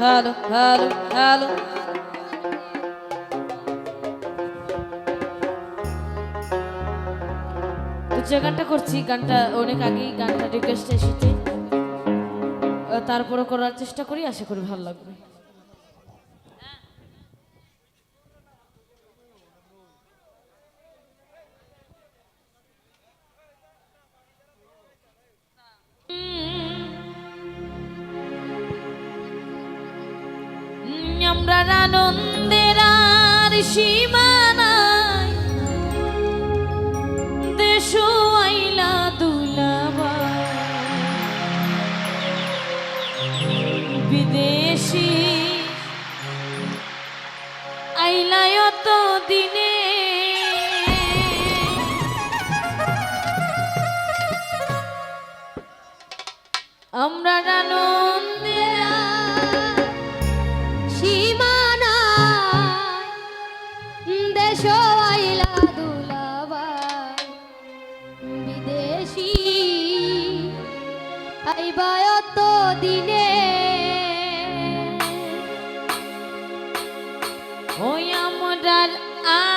Hello hello hello. তো যে গানটা করছি, গানটা অনেক আগেই গানটা রিকোয়েস্ট এসেছে, তারপরে করার চেষ্টা করি, আশা করি ভালো লাগবে। আমরা আনন্দের আর সীমানায় দেশ আইলা দুলাবা, বিদেশি আইলায় তো দিনে আমরা আনন্দের দেশ আইলা দুলাবা, বিদেশি আইবা তো দিনে ওই আমরার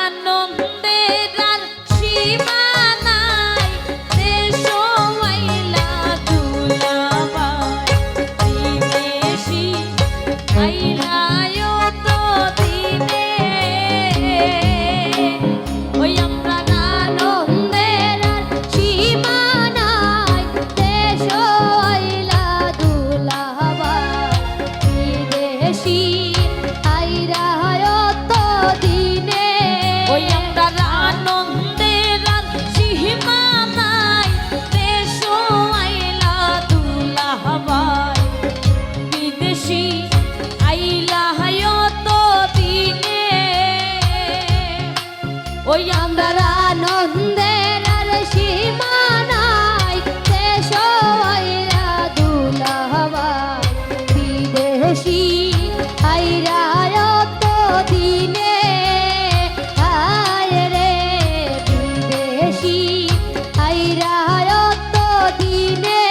আনন্দের আর সীমা নাই, দেশ আইলা দুলাবা, বিদেশি আইলা তো দিনে ওই আমরা আনন্দের আর সীমা নাই, দেশ আইলা দুলাবা, বিদেশি আইরা তো দিনে ওই আমরা আনন্দের আর সীমা নাই, দেশ আইলা দুলাবা, বিদেশি আইলা তো দিনে ওই আমরা আনন্দের আর সীমা নাই, দেশ আইরা দুলাবা, বিদেশি আইরা তো দিনে আয় রে, বিদেশি আইরা তো দিনে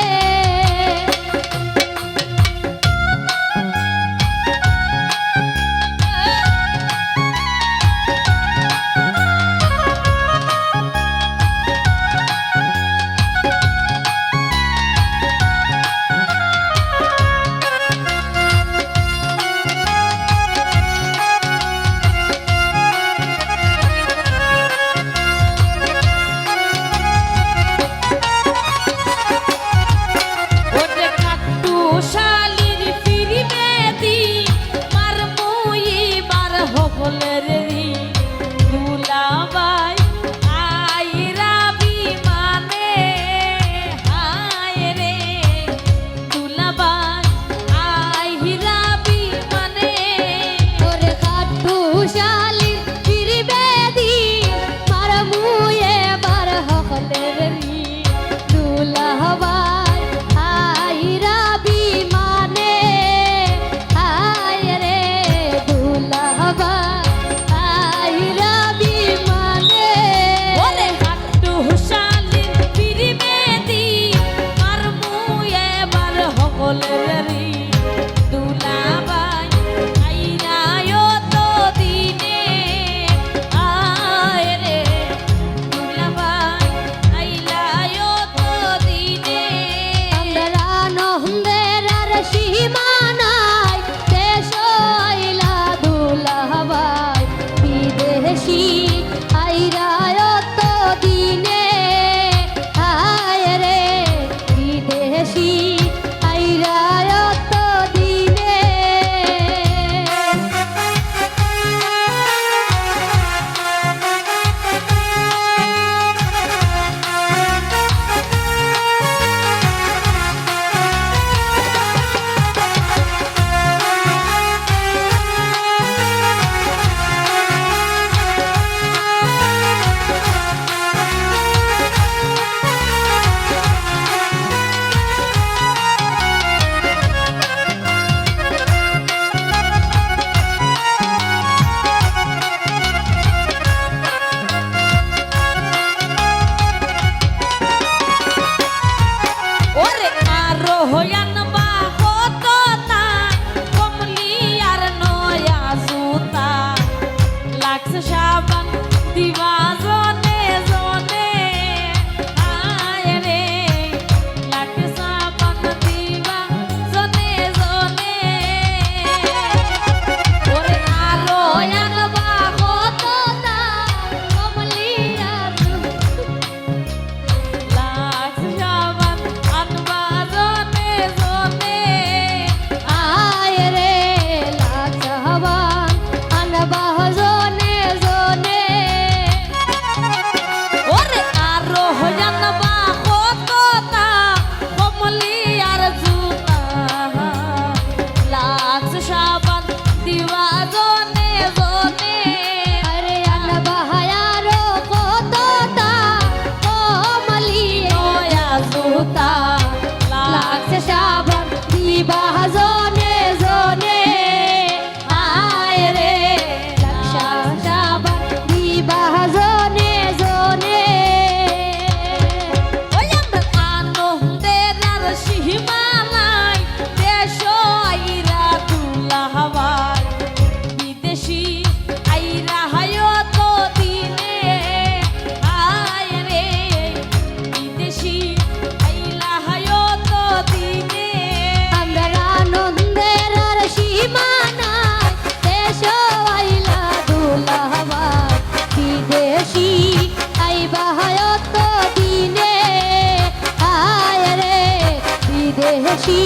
বিদেশি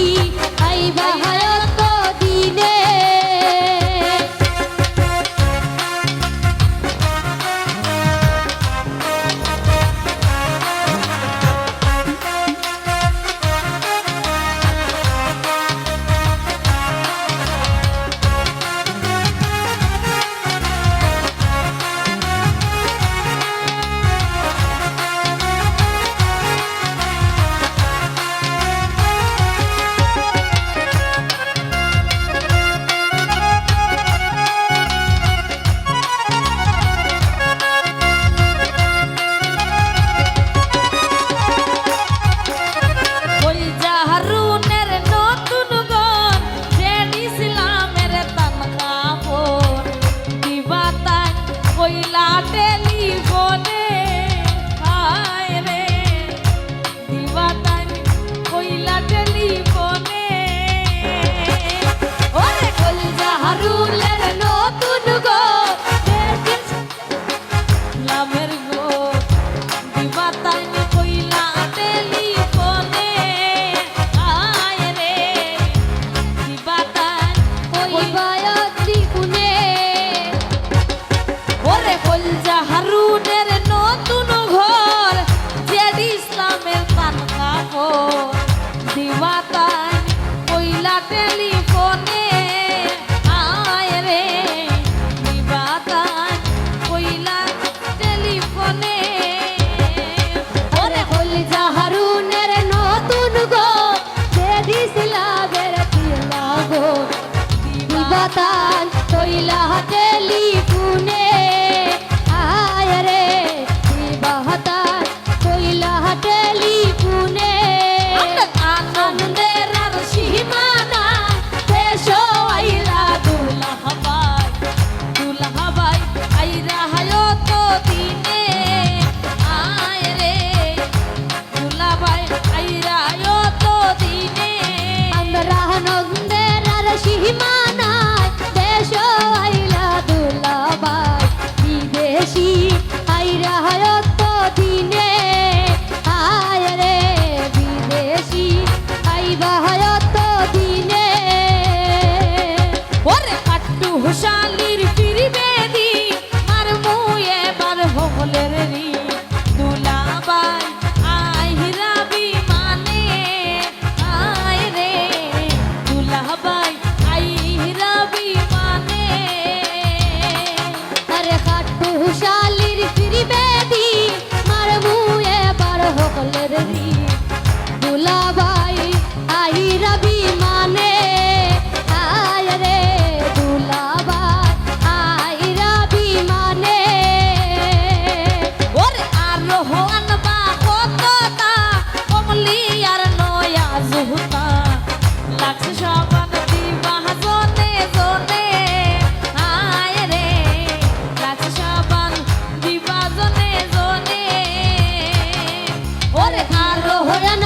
আইবা হায়ত দিনে ওই জাহারুনের নতুন গন জেড ইসলামের তান কাপড় দিবা তাই কইলা টেলিফোনে হায় রে দিবা তাই কইলা টেলিফোনে ওরে কল জাহারুনের নতুন গন জেড ইসলামের গো দিবা তাই কইলা টেলিফোনে হায় রে দিবা তাই ওই বায়াতি কুনে ওরে কল জাহারুনের নতুন ঘর জেড ইসলামের পান কাপড় দিবা তাই কইলা টেলিফোনে হায় রে দিবা তাই কইলা টেলিফোনে ওরে হল জাহারুনের নতুন গো যে দিছিলা বেরতি লাগো দিবাতান তৈলা টেলিফোনে আয় রে দিবাতান তৈলা টেলিফোনে আনন্দের আর সীমানা দেশ আইরা দুলহাবাই আইরা হায়ত দিনে আয় রে দুলাভাই আইরা হায়ত দিনে আমরা আনন্দের আর সীমানায় দেশ আইলা দুলাবাই বিদেশি আইরা হায়ত দিনে আয় রে বিদেশি আইবা হায়ত দিনে ওরে কাট্টু হুশালির ফিরবে দি মার মুয়ে বার হলের রি দুলাবাই আইরা বিমানে আয় রে দুলাবাই আইরা বিমানে আরে খাটু শালির ফিরিবে দি মার মুয়ে বার হকলের রি দুলাবাই আই রবি মানে আয় রে দুলাবাই আই রবি মানে ওরে আর রোহন বা কতটা কমলি আর নয়া জুহতা লাগছে সবান দিবা জনে জনে হায় রে লাগছে সবান দিবা জনে জনে ওরে আর রোহন হরন